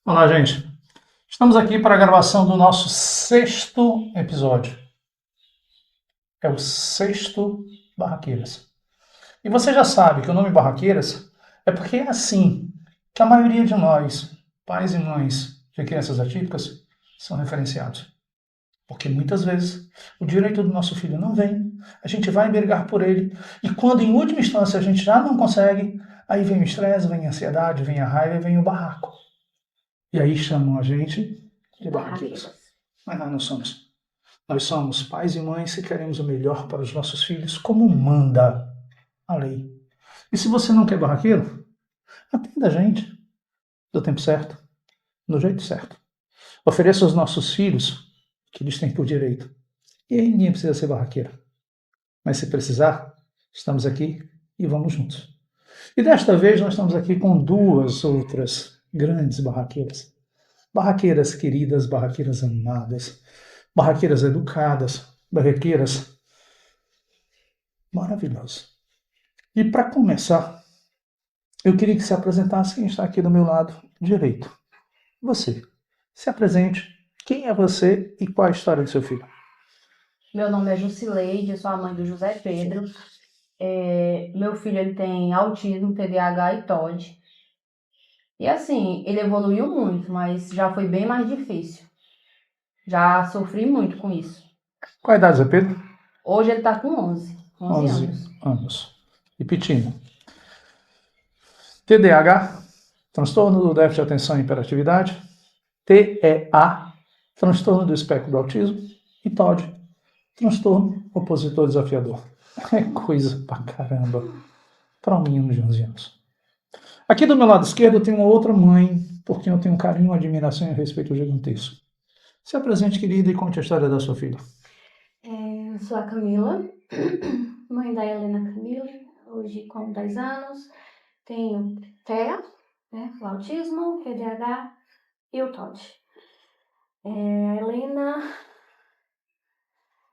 Olá, gente. Estamos aqui para a gravação do nosso sexto episódio. É o sexto Barraqueiras. E você já sabe que o nome Barraqueiras é porque é assim que a maioria de nós, pais e mães de crianças atípicas, são referenciados. Porque muitas vezes o direito do nosso filho não vem, a gente vai brigar por ele, e quando em última instância a gente já não consegue, aí vem o estresse, vem a ansiedade, vem a raiva e vem o barraco. E aí chamam a gente de barraqueiros. Mas nós não somos. Nós somos pais e mães que queremos o melhor para os nossos filhos, como manda a lei. E se você não quer barraqueiro, atenda a gente do tempo certo, do jeito certo. Ofereça aos nossos filhos o que eles têm por direito. E aí ninguém precisa ser barraqueiro. Mas se precisar, estamos aqui e vamos juntos. E desta vez nós estamos aqui com duas outras grandes barraqueiras. Barraqueiras queridas, barraqueiras amadas, barraqueiras educadas, barraqueiras maravilhosas. E para começar, eu queria que se apresentasse quem está aqui do meu lado direito. Você. Se apresente. Quem é você e qual a história do seu filho? Meu nome é Jusileide, eu sou a mãe do José Pedro. Meu filho ele tem autismo, TDAH e TOD. E assim, ele evoluiu muito, mas já foi bem mais difícil. Já sofri muito com isso. Qual a idade, Zé Pedro? Hoje ele tá com 11 anos. anos. Repetindo. TDAH, transtorno do déficit de atenção e hiperatividade. TEA, transtorno do espectro do autismo. E TOD, transtorno opositor desafiador. É coisa pra caramba para um menino de 11 anos. Aqui do meu lado esquerdo tem uma outra mãe, por quem eu tenho um carinho, admiração e respeito gigantesco. Se apresente, querida, e conte a história da sua filha. Eu sou a Camila, mãe da Helena Camila, hoje com 10 anos. Tenho TEA, o autismo, TDAH e o TOD. A Helena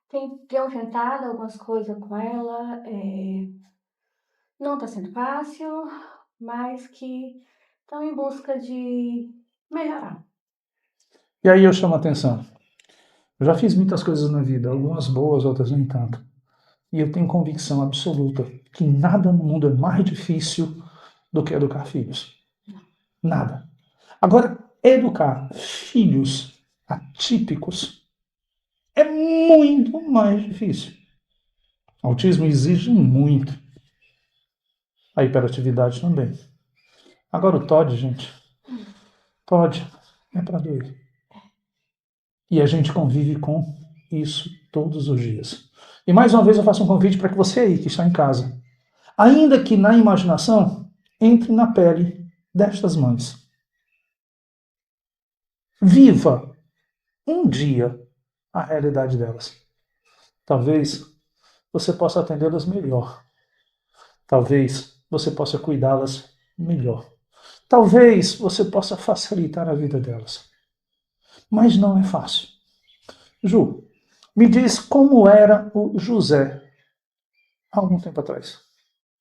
tenho tentado algumas coisas com ela, não está sendo fácil, mas que estão em busca de melhorar. E aí eu chamo a atenção. Eu já fiz muitas coisas na vida, algumas boas, outras nem tanto. E eu tenho convicção absoluta que nada no mundo é mais difícil do que educar filhos. Nada. Agora, educar filhos atípicos é muito mais difícil. O autismo exige muito. A hiperatividade também. Agora o TOD, gente. TOD é para doer. E a gente convive com isso todos os dias. E mais uma vez eu faço um convite para que você aí que está em casa, ainda que na imaginação, entre na pele destas mães. Viva um dia a realidade delas. Talvez você possa atendê-las melhor. Talvez você possa cuidá-las melhor. Talvez você possa facilitar a vida delas. Mas não é fácil. Ju, me diz como era o José há algum tempo atrás.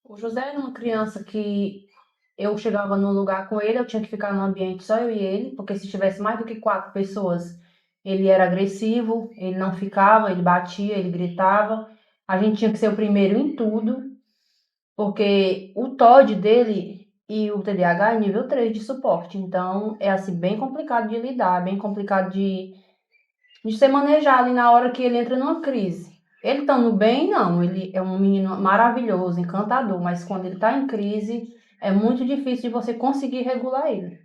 O José era uma criança que eu chegava num lugar com ele, eu tinha que ficar num ambiente só eu e ele, porque se tivesse mais do que 4 pessoas, ele era agressivo, ele não ficava, ele batia, ele gritava. A gente tinha que ser o primeiro em tudo, porque o TOD dele e o TDAH é nível 3 de suporte. Então, é assim, bem complicado de lidar, bem complicado de ser manejado na hora que ele entra numa crise. Ele estando bem, não, ele é um menino maravilhoso, encantador, mas quando ele está em crise, é muito difícil de você conseguir regular ele.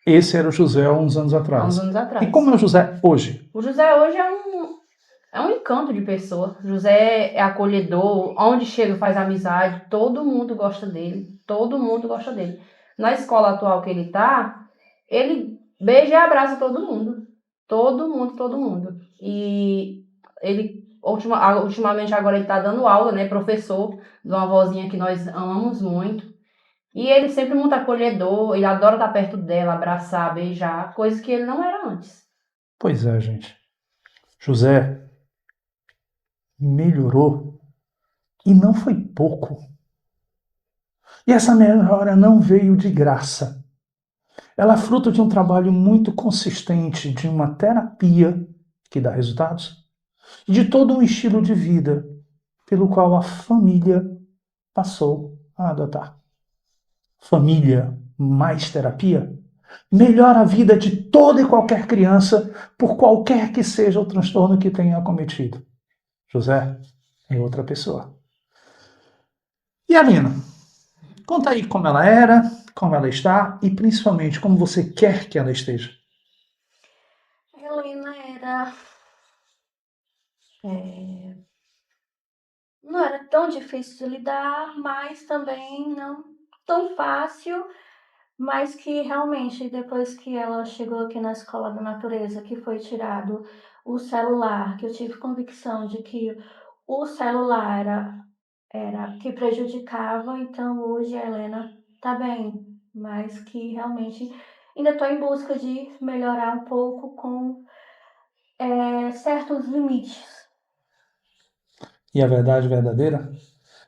Esse era o José há uns anos atrás. Há uns anos atrás. E como é o José hoje? O José hoje é um encanto de pessoa. O José é acolhedor, onde chega faz amizade, todo mundo gosta dele, todo mundo gosta dele. Na escola atual que ele tá, ele beija e abraça todo mundo. Todo mundo, todo mundo. E ele, ultimamente agora ele tá dando aula, né, professor de uma vozinha que nós amamos muito. E ele sempre muito acolhedor, ele adora estar perto dela, abraçar, beijar, coisa que ele não era antes. Pois é, gente. José melhorou e não foi pouco. E essa melhora não veio de graça. Ela é fruto de um trabalho muito consistente, de uma terapia que dá resultados, e de todo um estilo de vida pelo qual a família passou a adotar. Família mais terapia melhora a vida de toda e qualquer criança, por qualquer que seja o transtorno que tenha acometido. José é outra pessoa. E a Lina? Conta aí como ela era, como ela está e principalmente como você quer que ela esteja. A Helena era. Não era tão difícil de lidar, mas também não tão fácil. Mas que realmente, depois que ela chegou aqui na Escola da Natureza, que foi tirado o celular, que eu tive convicção de que o celular era que prejudicava, então hoje a Helena tá bem, mas que realmente ainda estou em busca de melhorar um pouco com certos limites. E a verdade verdadeira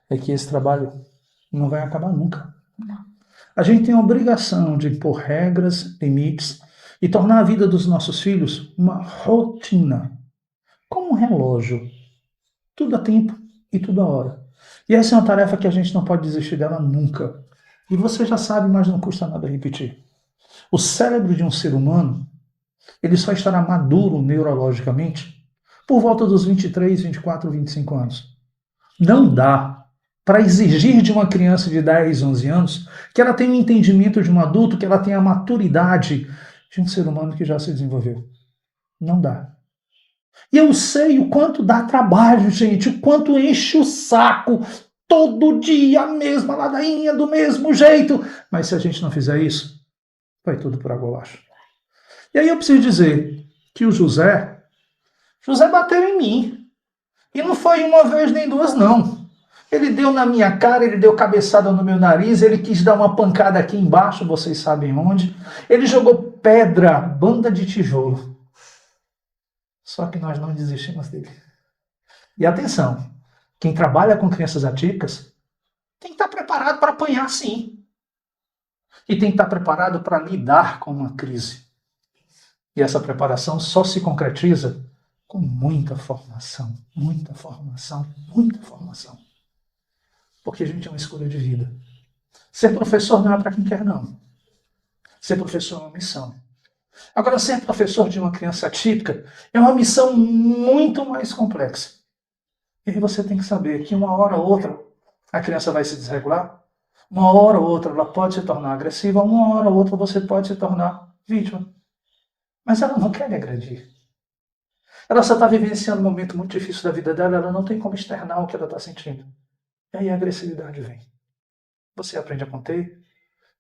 é que esse trabalho não vai acabar nunca. Não. A gente tem a obrigação de impor regras, limites e tornar a vida dos nossos filhos uma rotina, como um relógio. Tudo a tempo e tudo a hora. E essa é uma tarefa que a gente não pode desistir dela nunca. E você já sabe, mas não custa nada repetir. O cérebro de um ser humano, ele só estará maduro neurologicamente por volta dos 23, 24, 25 anos. Não dá para exigir de uma criança de 10, 11 anos que ela tenha o entendimento de um adulto, que ela tenha a maturidade de um ser humano que já se desenvolveu. Não dá. E eu sei o quanto dá trabalho, gente, o quanto enche o saco, todo dia a mesma ladainha, do mesmo jeito. Mas se a gente não fizer isso, vai tudo por água abaixo. E aí eu preciso dizer que o José bateu em mim. E não foi uma vez nem duas, não. Ele deu na minha cara, ele deu cabeçada no meu nariz, ele quis dar uma pancada aqui embaixo, vocês sabem onde. Ele jogou pedra, banda de tijolo. Só que nós não desistimos dele. E atenção, quem trabalha com crianças atípicas tem que estar preparado para apanhar, sim. E tem que estar preparado para lidar com uma crise. E essa preparação só se concretiza com muita formação, muita formação, muita formação. Porque a gente é uma escolha de vida. Ser professor não é para quem quer, não. Ser professor é uma missão. Agora, ser professor de uma criança atípica é uma missão muito mais complexa. E aí você tem que saber que uma hora ou outra a criança vai se desregular, uma hora ou outra ela pode se tornar agressiva, uma hora ou outra você pode se tornar vítima. Mas ela não quer lhe agredir. Ela só está vivenciando um momento muito difícil da vida dela, ela não tem como externar o que ela está sentindo. E aí a agressividade vem. Você aprende a conter,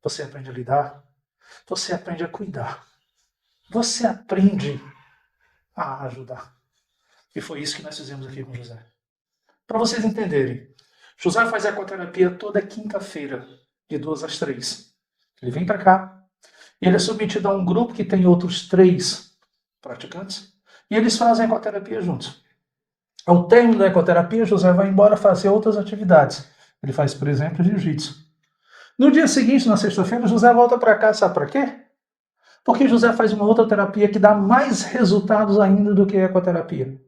você aprende a lidar, você aprende a cuidar. Você aprende a ajudar. E foi isso que nós fizemos aqui com José. Para vocês entenderem, José faz ecoterapia toda quinta-feira, de 2 às 3. Ele vem para cá, e ele é submetido a um grupo que tem outros 3 praticantes, e eles fazem ecoterapia juntos. Ao término da ecoterapia, José vai embora fazer outras atividades. Ele faz, por exemplo, jiu-jitsu. No dia seguinte, na sexta-feira, José volta para cá, sabe para quê? Porque José faz uma outra terapia que dá mais resultados ainda do que a ecoterapia.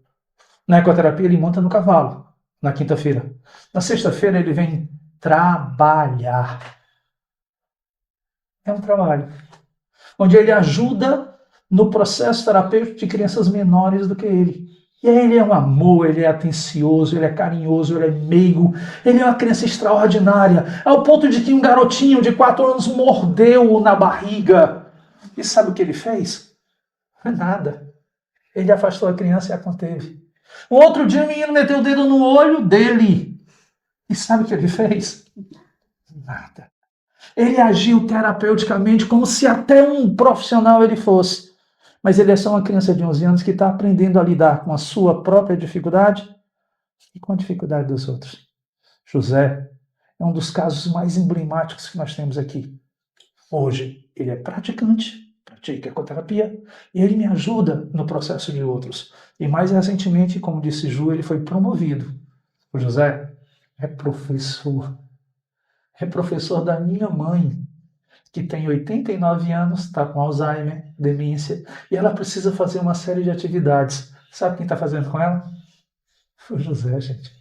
Na ecoterapia, ele monta no cavalo, na quinta-feira. Na sexta-feira, ele vem trabalhar. É um trabalho onde ele ajuda no processo terapêutico de crianças menores do que ele. E aí ele é um amor, ele é atencioso, ele é carinhoso, ele é meigo, ele é uma criança extraordinária, ao ponto de que um garotinho de 4 anos mordeu-o na barriga. E sabe o que ele fez? Nada. Ele afastou a criança e a conteve. Um outro dia o menino meteu o dedo no olho dele. E sabe o que ele fez? Nada. Ele agiu terapeuticamente como se até um profissional ele fosse. Mas ele é só uma criança de 11 anos que está aprendendo a lidar com a sua própria dificuldade e com a dificuldade dos outros. José é um dos casos mais emblemáticos que nós temos aqui. Hoje, ele é praticante, pratica ecoterapia, e ele me ajuda no processo de outros. E mais recentemente, como disse Ju, ele foi promovido. O José é professor. É professor da minha mãe. que tem 89 anos, está com Alzheimer, demência, e ela precisa fazer uma série de atividades. Sabe quem está fazendo com ela? Foi o José, gente.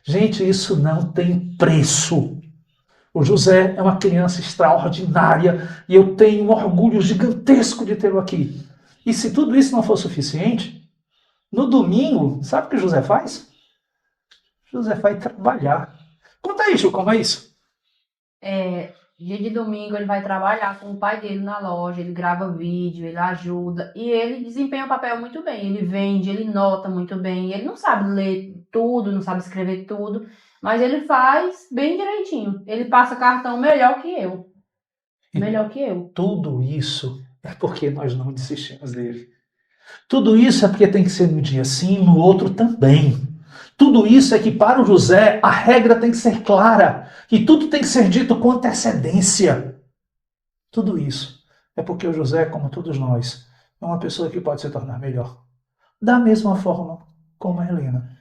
Gente, isso não tem preço. O José é uma criança extraordinária e eu tenho um orgulho gigantesco de tê-lo aqui. E se tudo isso não for suficiente, no domingo, sabe o que o José faz? O José vai trabalhar. Conta aí, Ju, como é isso? Dia de domingo ele vai trabalhar com o pai dele na loja, ele grava vídeo, ele ajuda e ele desempenha o papel muito bem. Ele vende, ele nota muito bem. Ele não sabe ler tudo, não sabe escrever tudo, mas ele faz bem direitinho. Ele passa cartão melhor que eu. Melhor que eu. Tudo isso é porque nós não desistimos dele. Tudo isso é porque tem que ser no dia sim, no outro também. Tudo isso é que para o José a regra tem que ser clara e tudo tem que ser dito com antecedência. Tudo isso é porque o José, como todos nós, é uma pessoa que pode se tornar melhor. Da mesma forma como a Helena.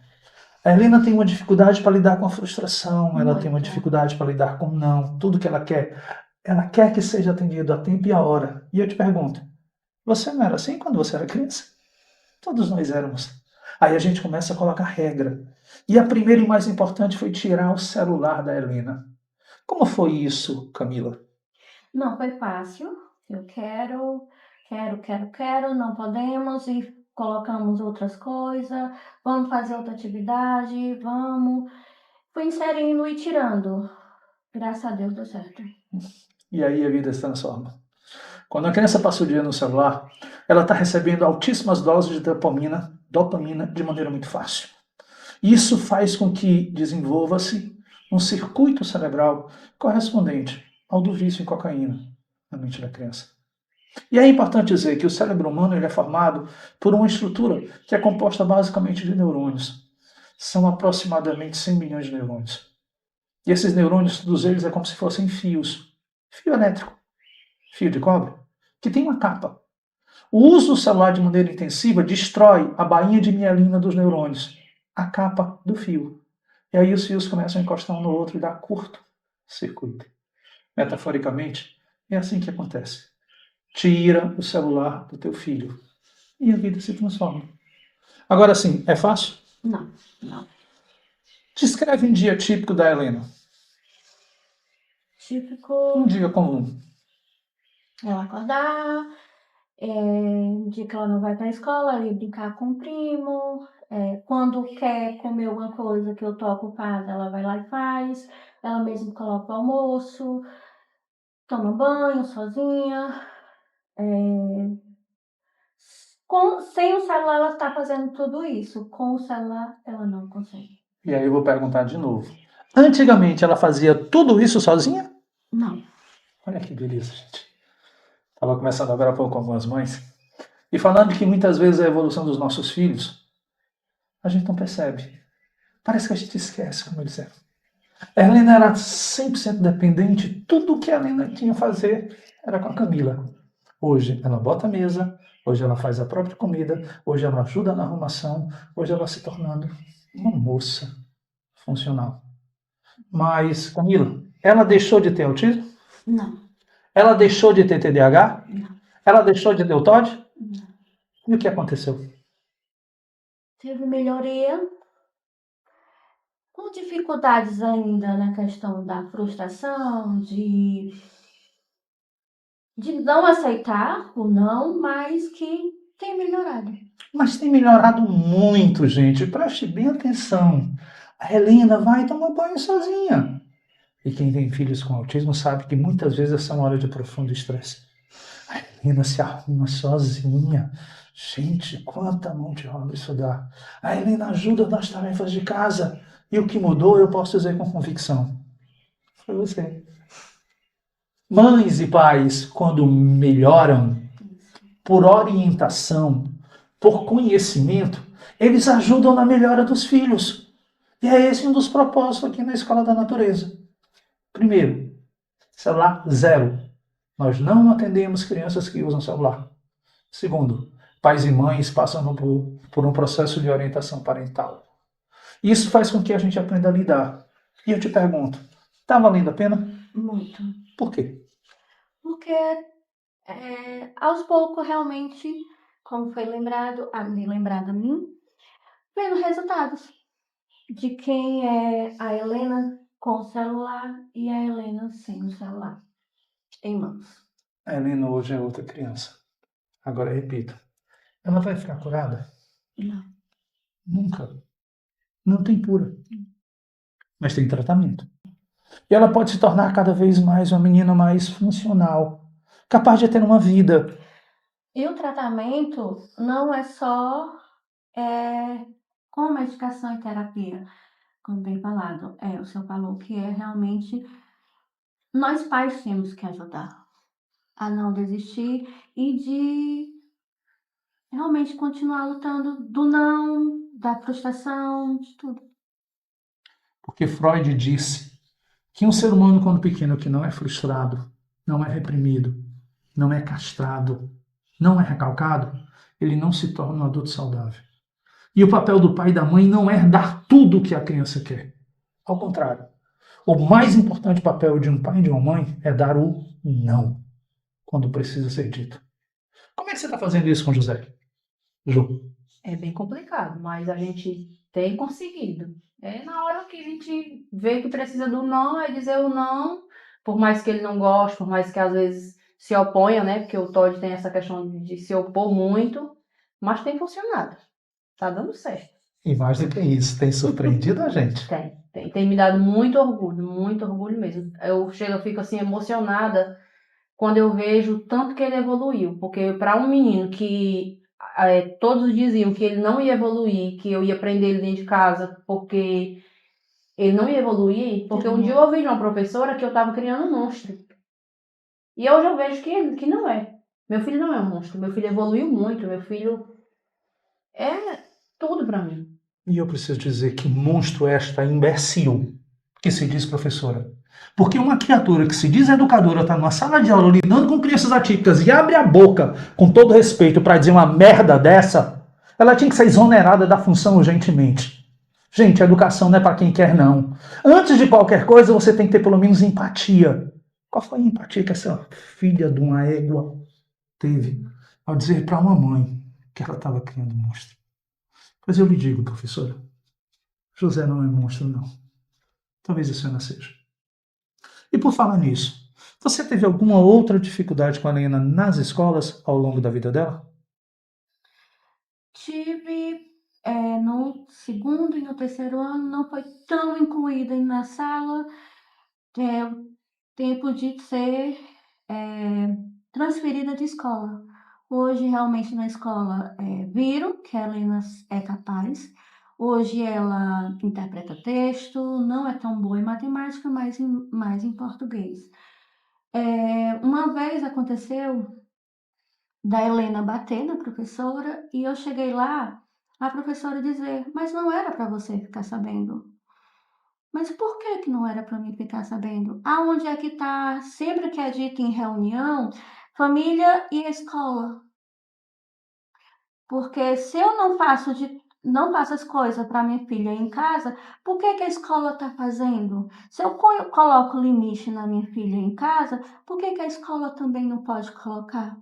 A Helena tem uma dificuldade para lidar com a frustração, ela tem uma dificuldade para lidar com o não, tudo que ela quer que seja atendido a tempo e a hora. E eu te pergunto, você não era assim quando você era criança? Todos nós éramos. Aí a gente começa a colocar regra. E a primeira e mais importante foi tirar o celular da Helena. Como foi isso, Camila? Não foi fácil. Eu quero, não podemos e colocamos outras coisas. Vamos fazer outra atividade, vamos. Fui inserindo e tirando. Graças a Deus deu certo. E aí a vida se transforma. Quando a criança passa o dia no celular, ela está recebendo altíssimas doses de dopamina de maneira muito fácil. Isso faz com que desenvolva-se um circuito cerebral correspondente ao do vício em cocaína na mente da criança. E é importante dizer que o cérebro humano ele é formado por uma estrutura que é composta basicamente de neurônios. São aproximadamente 100 milhões de neurônios. E esses neurônios, todos eles, é como se fossem fios. Fio elétrico, fio de cobre, que tem uma capa. O uso do celular de maneira intensiva destrói a bainha de mielina dos neurônios, a capa do fio. E aí os fios começam a encostar um no outro e dar curto-circuito. Metaforicamente, é assim que acontece. Tira o celular do teu filho e a vida se transforma. Agora sim, é fácil? Não. Descreve um dia típico da Helena. Típico. Um dia comum. Ela acordar, um dia que ela não vai para a escola, ela ir brincar com o primo. Quando quer comer alguma coisa que eu estou ocupada, ela vai lá e faz. Ela mesma coloca o almoço, toma banho sozinha. Sem o celular ela está fazendo tudo isso. Com o celular ela não consegue. E aí eu vou perguntar de novo. Antigamente ela fazia tudo isso sozinha? Não. Olha que beleza, gente. Estava começando agora há pouco com algumas mães. E falando que muitas vezes a evolução dos nossos filhos, a gente não percebe. Parece que a gente esquece como eles eram. A Helena era 100% dependente. Tudo o que a Helena tinha a fazer era com a Camila. Hoje ela bota a mesa, hoje ela faz a própria comida, hoje ela ajuda na arrumação, hoje ela se tornando uma moça funcional. Mas, Camila, ela deixou de ter autismo? Não. Ela deixou de ter TDAH? Não. Ela deixou de ter o TOD? Não. E o que aconteceu? Teve melhoria, com dificuldades ainda na questão da frustração, de não aceitar o não, mas que tem melhorado. Mas tem melhorado muito, gente. Preste bem atenção. A Helena vai tomar banho sozinha. E quem tem filhos com autismo sabe que muitas vezes essa é uma hora de profundo estresse. A Helena se arruma sozinha. Gente, quanta mão de obra isso dá. A Helena ajuda nas tarefas de casa. E o que mudou, eu posso dizer com convicção. Foi você. Mães e pais, quando melhoram, por orientação, por conhecimento, eles ajudam na melhora dos filhos. E é esse um dos propósitos aqui na Escola da Natureza. Primeiro, celular zero. Nós não atendemos crianças que usam celular. Segundo, pais e mães passam por um processo de orientação parental. Isso faz com que a gente aprenda a lidar. E eu te pergunto, está valendo a pena? Muito. Por quê? Porque aos poucos, realmente, como foi lembrado a mim, vendo resultados de quem é a Helena com o celular e a Helena sem o celular em mãos. A Helena hoje é outra criança. Agora, repito, ela vai ficar curada? Não. Nunca. Não tem cura. Mas tem tratamento. E ela pode se tornar cada vez mais uma menina mais funcional, capaz de ter uma vida. E o tratamento não é só com medicação e terapia, como bem falado. O senhor falou que é realmente nós pais temos que ajudar a não desistir e de realmente continuar lutando do não, da frustração, de tudo. Porque Freud disse que um ser humano, quando pequeno, que não é frustrado, não é reprimido, não é castrado, não é recalcado, ele não se torna um adulto saudável. E o papel do pai e da mãe não é dar tudo o que a criança quer. Ao contrário. O mais importante papel de um pai e de uma mãe é dar o não, quando precisa ser dito. Como é que você está fazendo isso com José? Ju? É bem complicado, mas a gente tem conseguido. É na hora que a gente vê que precisa do não, é dizer o não, por mais que ele não goste, por mais que às vezes se oponha, né? Porque o Todd tem essa questão de se opor muito, mas tem funcionado. Tá dando certo. E mais do que isso, tem surpreendido a gente. Tem me dado muito orgulho mesmo. Eu fico assim emocionada quando eu vejo o tanto que ele evoluiu, porque para um menino que todos diziam que ele não ia evoluir, que eu ia prender ele dentro de casa, porque ele não ia evoluir, porque um dia eu ouvi de uma professora que eu estava criando um monstro. E hoje eu vejo que não é. Meu filho não é um monstro, meu filho evoluiu muito, meu filho é tudo para mim. E eu preciso dizer que monstro é esta imbecil que se diz professora. Porque uma criatura que se diz educadora está numa sala de aula lidando com crianças atípicas e abre a boca, com todo respeito, para dizer uma merda dessa, ela tinha que ser exonerada da função urgentemente. Gente, a educação não é para quem quer, não. Antes de qualquer coisa, você tem que ter pelo menos empatia. Qual foi a empatia que essa filha de uma égua teve ao dizer para uma mãe que ela estava criando um monstro? Mas eu lhe digo, professora, José não é monstro, não. Talvez a senhora seja. E por falar nisso, você teve alguma outra dificuldade com a Helena nas escolas ao longo da vida dela? Tive no segundo e no terceiro ano, não foi tão incluída na sala, tempo de ser transferida de escola. Hoje, realmente, na escola, viram que a Helena é capaz. Hoje ela interpreta texto, não é tão boa em matemática, mas mais em português. Uma vez aconteceu da Helena bater na professora e eu cheguei lá, a professora dizer, mas não era para você ficar sabendo. Mas por que não era para mim ficar sabendo? Aonde é que está, sempre que é dito em reunião, família e escola? Porque se eu não faço as coisas para minha filha em casa, por que a escola está fazendo? Se eu coloco limite na minha filha em casa, por que a escola também não pode colocar?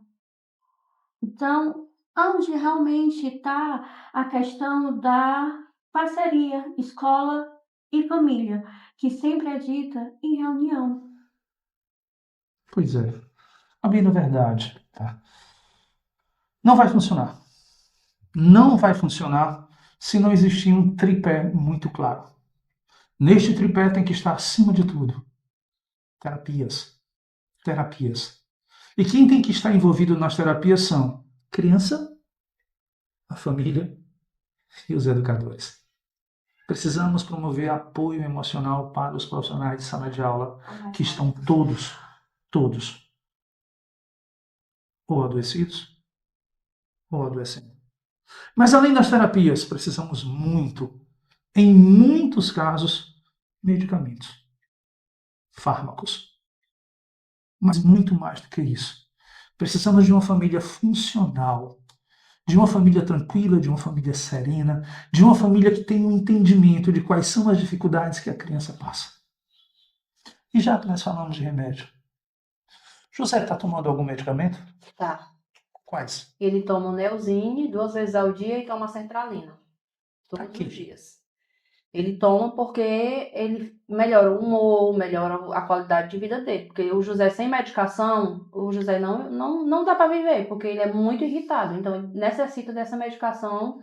Então, onde realmente está a questão da parceria escola e família, que sempre é dita em reunião. Pois é. A bem da verdade, tá? Não vai funcionar. Não vai funcionar se não existir um tripé muito claro. Neste tripé tem que estar acima de tudo terapias. Terapias. E quem tem que estar envolvido nas terapias são criança, a família e os educadores. Precisamos promover apoio emocional para os profissionais de sala de aula que estão todos, ou adoecidos ou adoecendo. Mas além das terapias, precisamos muito, em muitos casos, medicamentos, fármacos. Mas muito mais do que isso. Precisamos de uma família funcional, de uma família tranquila, de uma família serena, de uma família que tenha um entendimento de quais são as dificuldades que a criança passa. E já que nós falamos de remédio, José está tomando algum medicamento? Tá. Quais? Ele toma o Neosine 2 vezes ao dia e toma sertralina. Todos Aqui. os dias. Ele toma porque ele melhora o humor, melhora a qualidade de vida dele. Porque o José sem medicação, o José não dá para viver, porque ele é muito irritado. Então, ele necessita dessa medicação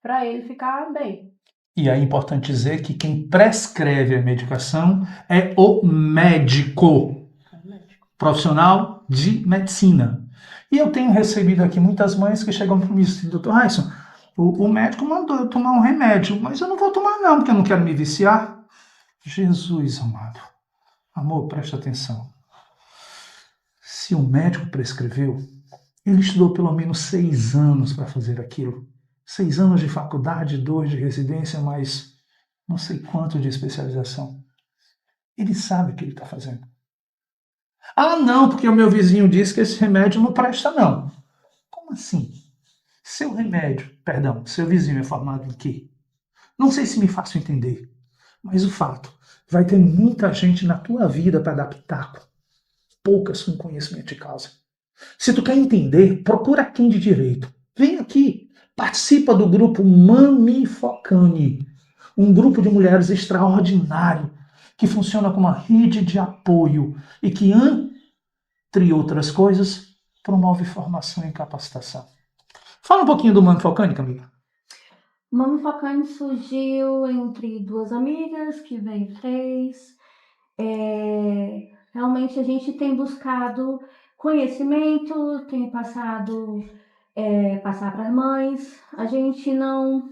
para ele ficar bem. E é importante dizer que quem prescreve a medicação é o médico, É o médico. profissional de medicina. E eu tenho recebido aqui muitas mães que chegam para mim e dizem, doutor Raisson, o médico mandou eu tomar um remédio, mas eu não vou tomar não, porque eu não quero me viciar. Jesus amado. Amor, preste atenção. Se o médico prescreveu, ele estudou pelo menos 6 anos para fazer aquilo. 6 anos de faculdade, 2 de residência, mais não sei quanto de especialização. Ele sabe o que ele está fazendo. Ah, não, porque o meu vizinho disse que esse remédio não presta, não. Como assim? Seu vizinho é formado em quê? Não sei se me faço entender, mas o fato, vai ter muita gente na tua vida para dar pitaco, poucas com conhecimento de causa. Se tu quer entender, procura quem de direito. Vem aqui, participa do grupo Mamifocane, um grupo de mulheres extraordinário que funciona como uma rede de apoio e que, entre outras coisas, promove formação e capacitação. Fala um pouquinho do Mamifocane, Camila. O Mamifocane surgiu entre 2 amigas, que veio 3. Realmente a gente tem buscado conhecimento, tem passar para as mães. A gente não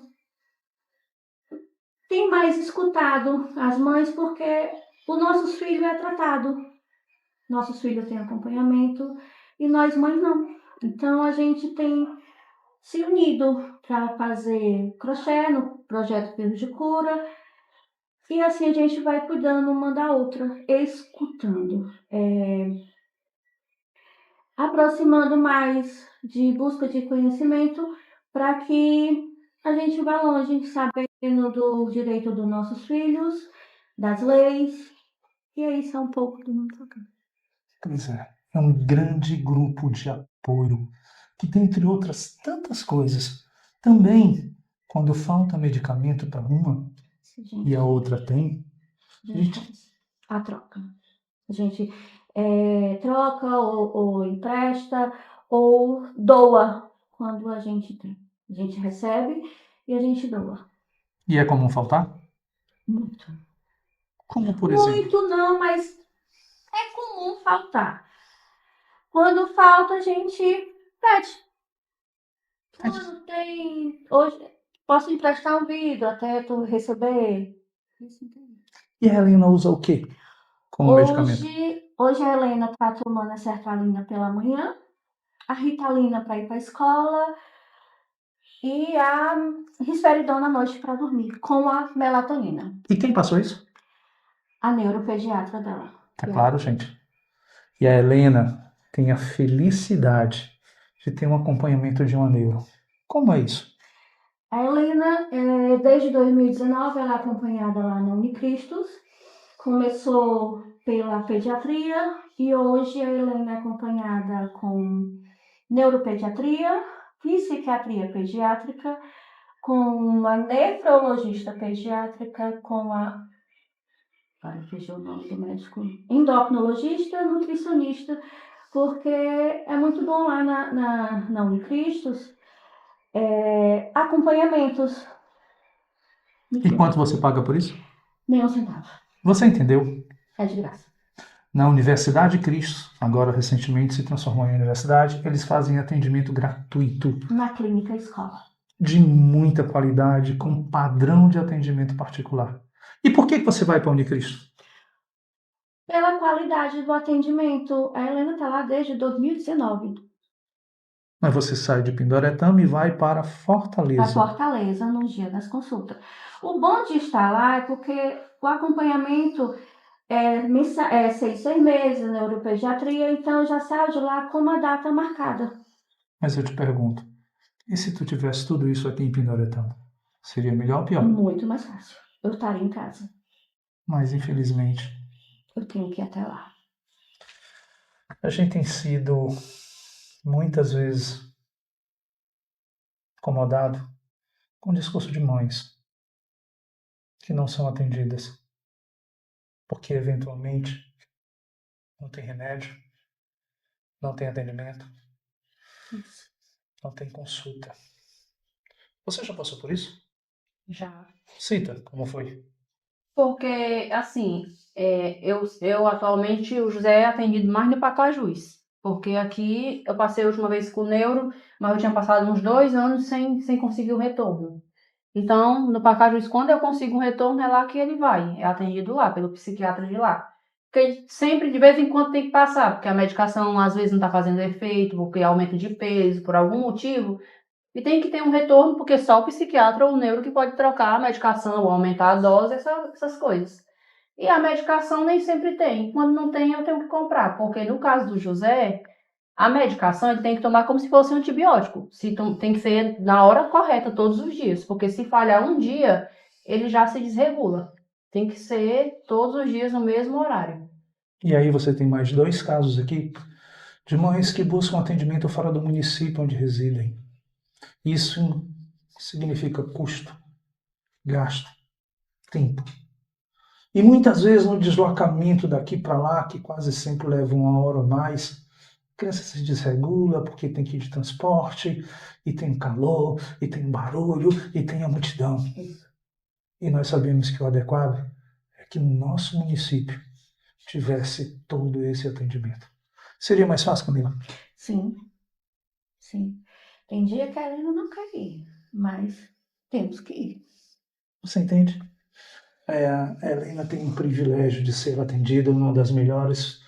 tem mais escutado as mães porque o nosso filho é tratado. Nossos filhos têm acompanhamento e nós mães não. Então a gente tem se unido para fazer crochê no projeto Filhos de Cura. E assim a gente vai cuidando uma da outra, escutando, aproximando mais de busca de conhecimento para que a gente vá longe, sabendo do direito dos nossos filhos, das leis. E é isso, é um pouco do Mamifocane. Pois é um grande grupo de apoio que tem, entre outras tantas coisas, também, quando falta medicamento para uma e a outra tem, A gente faz a troca. A gente troca ou empresta ou doa quando a gente tem. A gente recebe e a gente doa. e é comum faltar? Muito. Como, por exemplo? Muito não, mas é comum faltar. Quando falta, a gente pede. Quando tem. Hoje posso emprestar um vidro até tu receber. E a Helena usa o quê como medicamento? Hoje a Helena está tomando a sertralina pela manhã, a ritalina para ir para a escola e a risperidona à noite para dormir, com a melatonina. E quem passou isso? A neuropediatra dela. Tá claro, gente. E a Helena tem a felicidade de ter um acompanhamento de uma neuro. Como é isso? A Helena, desde 2019, ela é acompanhada lá na Unicristos. Começou pela pediatria e hoje a Helena é acompanhada com neuropediatria, psiquiatria pediátrica, com uma nefrologista pediátrica, com a... Ai, fugiu o nome do médico. Endocrinologista, nutricionista, porque é muito bom lá na Unicristos acompanhamentos. E quanto você paga por isso? Nem um centavo. Você entendeu? É de graça. Na Universidade Cristo, agora recentemente se transformou em universidade, eles fazem atendimento gratuito, Na clínica escola. de muita qualidade, com padrão de atendimento particular. E por que você vai para a Unicristo? Pela qualidade do atendimento. A Helena está lá desde 2019. Mas você sai de Pindoretama e vai para Para Fortaleza. Fortaleza, no dia das consultas. O bom de estar lá é porque o acompanhamento é 6 meses, neuropediatria, então eu já saio de lá com uma data marcada. Mas eu te pergunto, e se tu tivesse tudo isso aqui em Pindoretama? Seria melhor ou pior? Muito mais fácil. Eu estaria em casa. Mas infelizmente, Eu tenho que ir até lá. A gente tem sido, muitas vezes, incomodado com o discurso de mães que não são atendidas, porque eventualmente não tem remédio, não tem atendimento, não tem consulta. Você já passou por isso? Já. Cita, como foi? Porque, assim, eu atualmente, o José é atendido mais no Pacajus. Porque aqui eu passei a última vez com o neuro, mas eu tinha passado uns 2 anos sem conseguir o retorno. Então, no Pacajus, quando eu consigo um retorno, é lá que ele vai. É atendido lá, pelo psiquiatra de lá. Porque sempre, de vez em quando, tem que passar, porque a medicação às vezes não está fazendo efeito, porque aumento de peso, por algum motivo. E tem que ter um retorno, porque só o psiquiatra ou o neuro que pode trocar a medicação ou aumentar a dose, essas coisas. E a medicação nem sempre tem. Quando não tem, eu tenho que comprar. Porque no caso do José, a medicação ele tem que tomar como se fosse um antibiótico. Tem que ser na hora correta, todos os dias. Porque se falhar um dia, ele já se desregula. Tem que ser todos os dias no mesmo horário. E aí você tem mais 2 casos aqui de mães que buscam atendimento fora do município onde residem. Isso significa custo, gasto, tempo. E muitas vezes no deslocamento daqui para lá, que quase sempre leva 1 hora ou mais, a criança se desregula porque tem que ir de transporte, e tem calor, e tem barulho, e tem a multidão. E nós sabemos que o adequado é que no nosso município tivesse todo esse atendimento. Seria mais fácil, Camila? Sim, sim. Tem dia que a Helena não quer ir, mas temos que ir. Você entende? A Helena tem o privilégio de ser atendida numa das melhores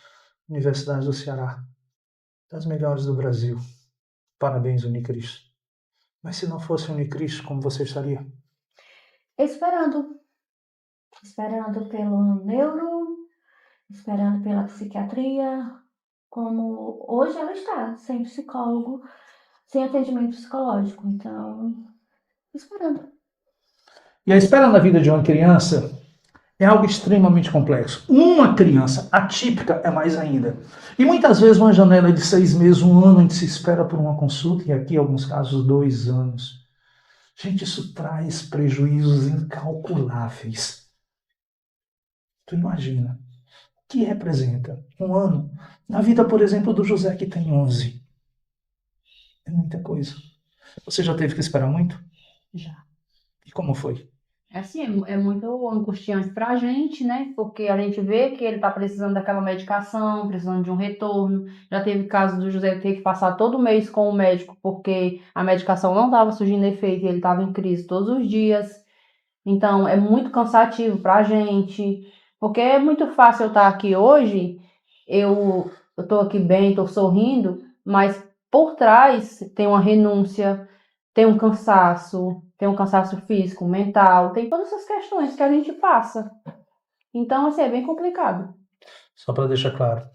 universidades do Ceará, das melhores do Brasil. Parabéns, Unicristo. Mas se não fosse Unicristo, como você estaria? Esperando. Esperando pelo neuro, esperando pela psiquiatria, como hoje ela está, sem psicólogo, sem atendimento psicológico. Então, esperando. E a espera na vida de uma criança é algo extremamente complexo. Uma criança atípica é mais ainda. E muitas vezes uma janela de 6 meses, 1 ano, a gente se espera por uma consulta, e aqui, em alguns casos, 2 anos. Gente, isso traz prejuízos incalculáveis. Tu imagina o que representa 1 ano na vida, por exemplo, do José, que tem 11. É muita coisa. Você já teve que esperar muito? Já. E como foi? É assim, é muito angustiante pra gente, né? Porque a gente vê que ele tá precisando daquela medicação, precisando de um retorno. Já teve caso do José ter que passar todo mês com o médico porque a medicação não estava surgindo efeito e ele estava em crise todos os dias. Então, é muito cansativo pra gente. Porque é muito fácil eu estar aqui hoje, eu tô aqui bem, tô sorrindo, mas por trás tem uma renúncia, tem um cansaço físico, mental, tem todas essas questões que a gente passa. Então, assim, é bem complicado. Só para deixar claro.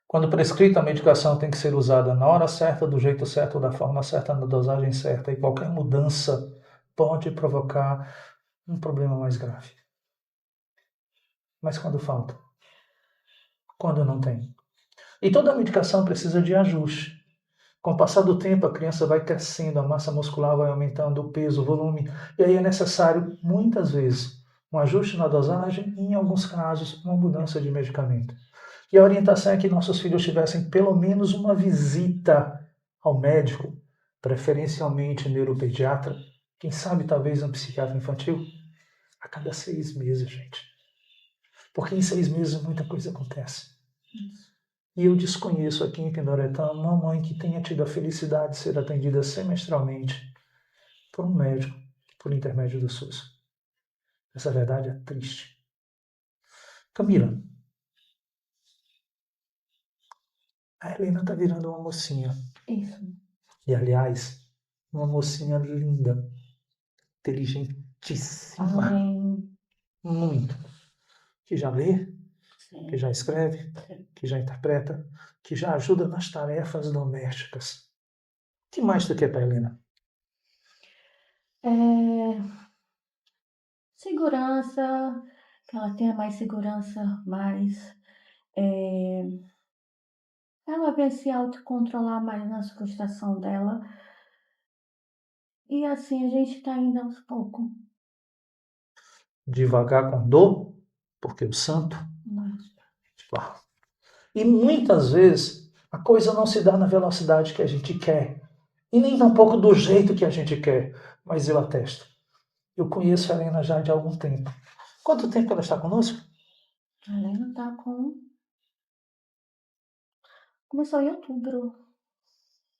Quando prescrita, a medicação tem que ser usada na hora certa, do jeito certo, da forma certa, na dosagem certa, e qualquer mudança pode provocar um problema mais grave. Mas quando falta? Quando não tem? E toda medicação precisa de ajuste. Com o passar do tempo, a criança vai crescendo, a massa muscular vai aumentando, o peso, o volume, e aí é necessário, muitas vezes, um ajuste na dosagem e, em alguns casos, uma mudança de medicamento. E a orientação é que nossos filhos tivessem pelo menos uma visita ao médico, preferencialmente neuropediatra, quem sabe talvez um psiquiatra infantil, a cada 6 meses, gente. Porque em 6 meses muita coisa acontece. E eu desconheço aqui em Pindoretama uma mãe que tenha tido a felicidade de ser atendida semestralmente por um médico por intermédio do SUS. Essa verdade é triste. Camila, a Helena está virando uma mocinha. Isso. E, aliás, uma mocinha linda, inteligentíssima, Amém. muito. Que já lê, que Sim. já escreve, que já interpreta, que já ajuda nas tarefas domésticas. O que mais tu quer para Helena? Segurança, que ela tenha mais segurança, mais. é, ela vai se autocontrolar mais nas frustração dela. E assim a gente tá indo aos poucos. Devagar com dor, porque o santo. Mas, E muitas vezes a coisa não se dá na velocidade que a gente quer. E nem tampouco do jeito que a gente quer. Mas eu atesto. Eu conheço a Helena já de algum tempo. Quanto tempo ela está conosco? a Helena tá com. Começou em outubro.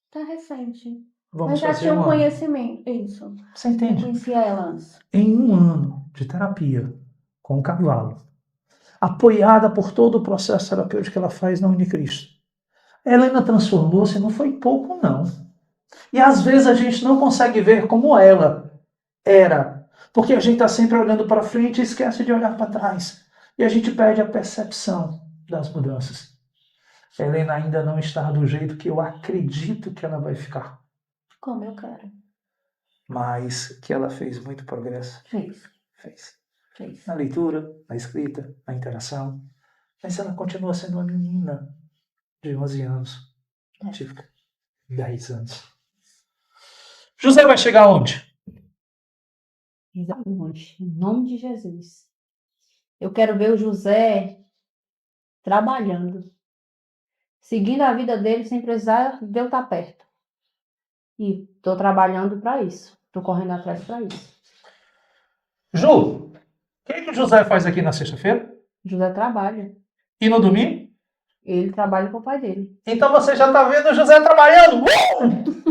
Tá recente. Vamos Mas já fazer tinha um um ano. conhecimento. Isso. Você Eu entende? conhecia ela antes. Em um ano de terapia com o cavalo, apoiada por todo o processo terapêutico que ela faz na Unicristo, a Helena transformou-se, não foi pouco, não. E às vezes a gente não consegue ver como ela era, porque a gente está sempre olhando para frente e esquece de olhar para trás. E a gente perde a percepção das mudanças. A Helena ainda não está do jeito que eu acredito que ela vai ficar, Como eu quero. mas que ela fez muito progresso. Fez. Fez. Na leitura, na escrita, na interação. Mas ela continua sendo uma menina de 11 anos. Típica. 10 anos. José vai chegar onde? Exatamente. Em nome de Jesus. Eu quero ver o José trabalhando, seguindo a vida dele sem precisar de eu estar perto. E estou trabalhando para isso. Estou correndo atrás para isso. Ju, o que o José faz aqui na sexta-feira? José trabalha. E no domingo? Ele trabalha com o pai dele. Então você já está vendo o José trabalhando.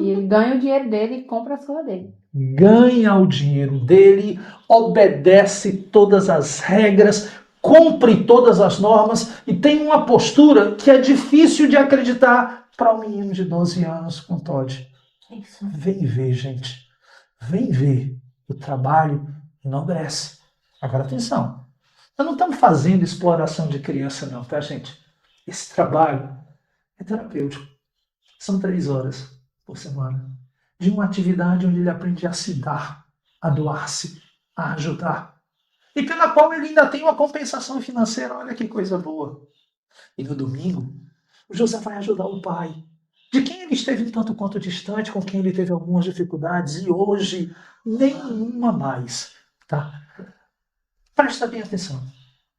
E ele ganha o dinheiro dele e compra as coisas dele. Ganha o dinheiro dele, obedece todas as regras, cumpre todas as normas e tem uma postura que é difícil de acreditar para um menino de 12 anos com Todd. Isso. Vem ver, gente. Vem ver. O trabalho enobrece. Agora, atenção. Nós não estamos fazendo exploração de criança, não, tá, gente? Esse trabalho é terapêutico. São 3 horas por semana de uma atividade onde ele aprende a se dar, a doar-se, a ajudar. E pela qual ele ainda tem uma compensação financeira. Olha que coisa boa. E no domingo, o José vai ajudar o pai, de quem ele esteve um tanto quanto distante, com quem ele teve algumas dificuldades, e hoje nenhuma mais. Tá? Presta bem atenção.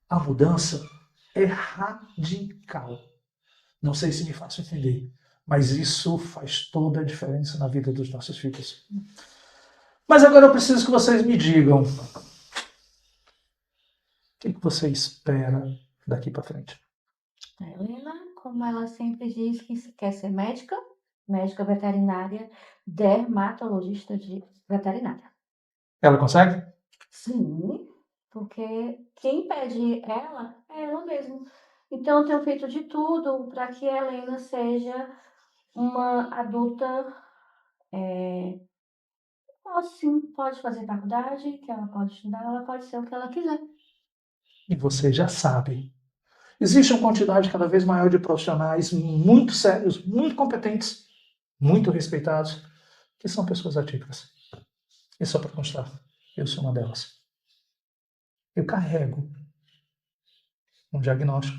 A mudança é radical. Não sei se me faço entender, mas isso faz toda a diferença na vida dos nossos filhos. Mas agora eu preciso que vocês me digam: o que você espera daqui para frente? A Helena, como ela sempre diz que quer ser médica, médica veterinária, dermatologista de veterinária. Ela consegue? Sim, porque quem pede ela é ela mesma. Então eu tenho feito de tudo para que a Helena seja uma adulta. Sim, pode fazer faculdade, que ela pode estudar, ela pode ser o que ela quiser. E você já sabe. Existe uma quantidade cada vez maior de profissionais muito sérios, muito competentes, muito respeitados, que são pessoas atípicas. E só para constar, eu sou uma delas. Eu carrego um diagnóstico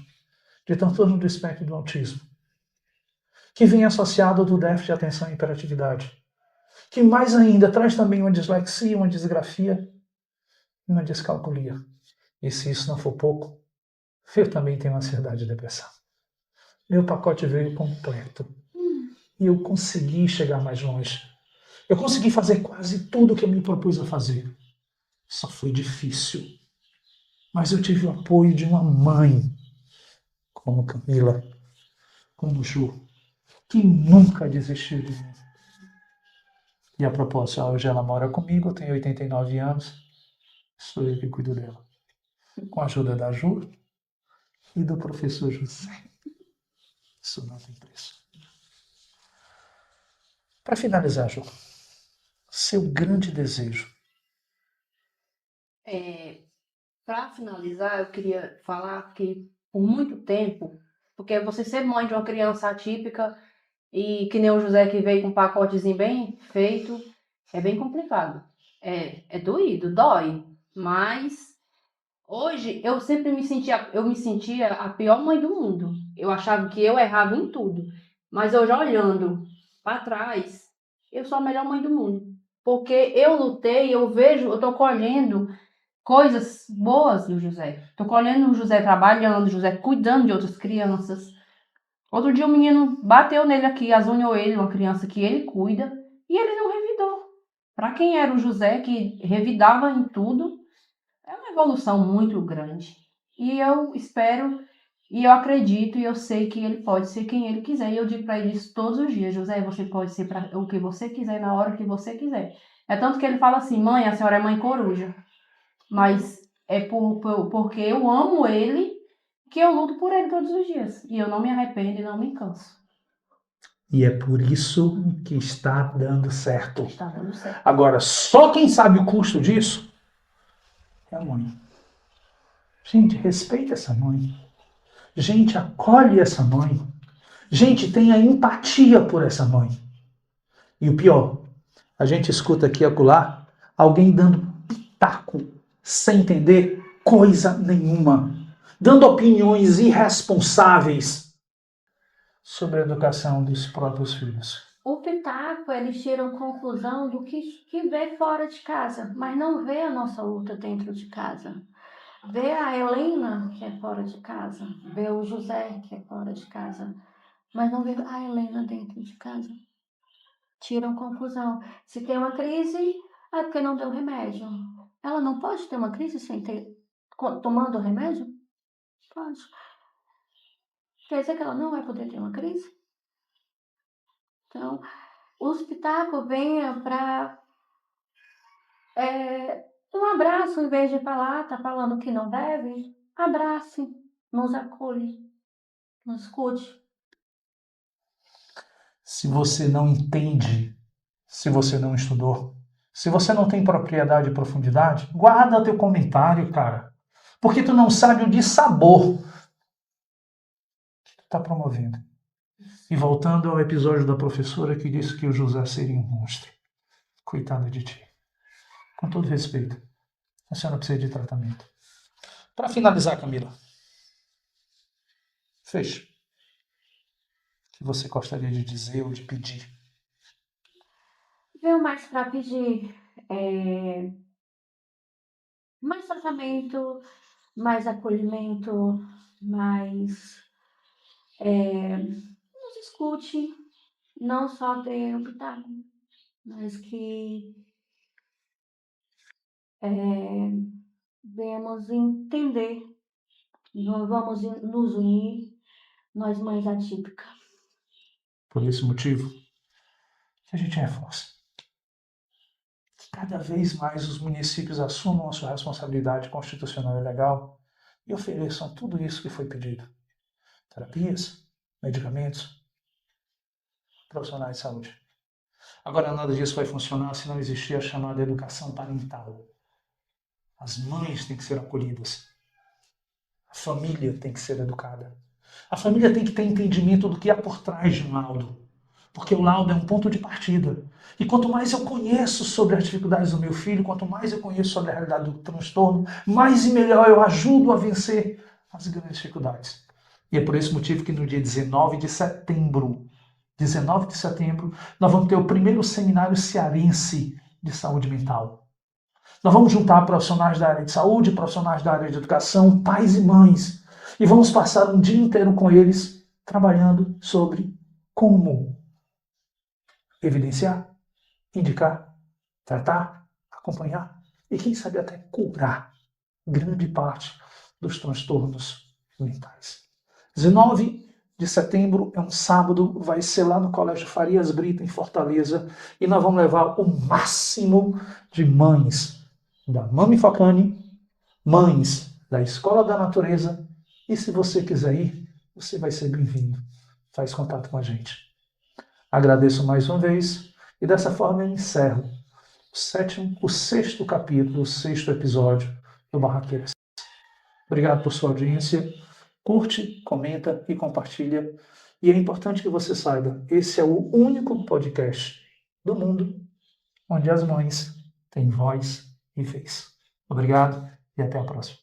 de transtorno do espectro do autismo, que vem associado do déficit de atenção e hiperatividade, que mais ainda traz também uma dislexia, uma disgrafia e uma descalculia. E se isso não for pouco, eu também tenho ansiedade e depressão. Meu pacote veio completo. E eu consegui chegar mais longe. Eu consegui fazer quase tudo o que eu me propus a fazer. Só foi difícil. Mas eu tive o apoio de uma mãe, como Camila, como Ju, que nunca desistiu de mim. E a propósito, hoje ela mora comigo, tem 89 anos, sou eu que cuido dela. Com a ajuda da Ju e do professor José. Isso não tem preço. Para finalizar, Ju, seu grande desejo. Para finalizar, eu queria falar que por muito tempo, porque você ser mãe de uma criança atípica e que nem o José que veio com um pacotezinho bem feito, é bem complicado. É doído, dói, mas hoje eu me sentia a pior mãe do mundo. Eu achava que eu errava em tudo. Mas hoje, olhando para trás, eu sou a melhor mãe do mundo. Porque eu lutei, eu vejo, eu tô colhendo coisas boas do José. Tô colhendo o José trabalhando, o José cuidando de outras crianças. Outro dia o menino bateu nele aqui, azunhou ele, uma criança que ele cuida, e ele não revidou. Para quem era o José, que revidava em tudo, é uma evolução muito grande. E eu espero, e eu acredito, e eu sei que ele pode ser quem ele quiser. E eu digo para ele isso todos os dias: José, você pode ser o que você quiser, na hora que você quiser. É tanto que ele fala assim: mãe, a senhora é mãe coruja. Mas é porque eu amo ele que eu luto por ele todos os dias. E eu não me arrependo e não me canso. E é por isso que está dando certo. Está dando certo. Agora, só quem sabe o custo disso é a mãe. Gente, respeita essa mãe. Gente, acolhe essa mãe. Gente, tenha empatia por essa mãe. E o pior, a gente escuta aqui e acolá alguém dando pitaco sem entender coisa nenhuma, dando opiniões irresponsáveis sobre a educação dos próprios filhos. O pitaco, eles tiram conclusão do que vê fora de casa, mas não vê a nossa luta dentro de casa. Vê a Helena, que é fora de casa, vê o José, que é fora de casa, mas não vê a Helena dentro de casa. Tiram conclusão. Se tem uma crise, é porque não deu remédio. Ela não pode ter uma crise sem ter tomando remédio? Pode. Quer dizer que ela não vai poder ter uma crise? Então, o espetáculo venha para um abraço, em vez de falar, tá falando que não deve, abrace, nos acolhe, nos escute. Se você não entende, se você não estudou, se você não tem propriedade e profundidade, guarda teu comentário, cara. Porque tu não sabe o dissabor que tu tá promovendo. E voltando ao episódio da professora que disse que o José seria um monstro. Coitada de ti. Com todo respeito, a senhora precisa de tratamento. Para finalizar, Camila, fecha. O que você gostaria de dizer ou de pedir? Veio mais para pedir mais tratamento, mais acolhimento, mais nos escute, não só ter o pitaco, mas que venhamos entender, nós vamos nos unir, nós mães atípicas. Por esse motivo, que a gente reforça. Que cada vez mais os municípios assumam a sua responsabilidade constitucional e legal e ofereçam tudo isso que foi pedido. Terapias, medicamentos, profissionais de saúde. Agora, nada disso vai funcionar se não existir a chamada educação parental. As mães têm que ser acolhidas. A família tem que ser educada. A família tem que ter entendimento do que há por trás de um laudo. Porque o laudo é um ponto de partida. E quanto mais eu conheço sobre as dificuldades do meu filho, quanto mais eu conheço sobre a realidade do transtorno, mais e melhor eu ajudo a vencer as grandes dificuldades. E é por esse motivo que no dia 19 de setembro, nós vamos ter o primeiro seminário cearense de saúde mental. Nós vamos juntar profissionais da área de saúde, profissionais da área de educação, pais e mães, e vamos passar um dia inteiro com eles trabalhando sobre como evidenciar, indicar, tratar, acompanhar e, quem sabe, até curar grande parte dos transtornos mentais. 19 de setembro é um sábado, vai ser lá no Colégio Farias Brito, em Fortaleza, e nós vamos levar o máximo de mães da Mami Focani, mães da Escola da Natureza, e se você quiser ir, você vai ser bem-vindo. Faz contato com a gente. Agradeço mais uma vez, e dessa forma eu encerro o sexto capítulo, o sexto episódio do Barraqueiras. Obrigado por sua audiência. Curte, comenta e compartilha. E é importante que você saiba, esse é o único podcast do mundo onde as mães têm voz e vez. Obrigado e até a próxima.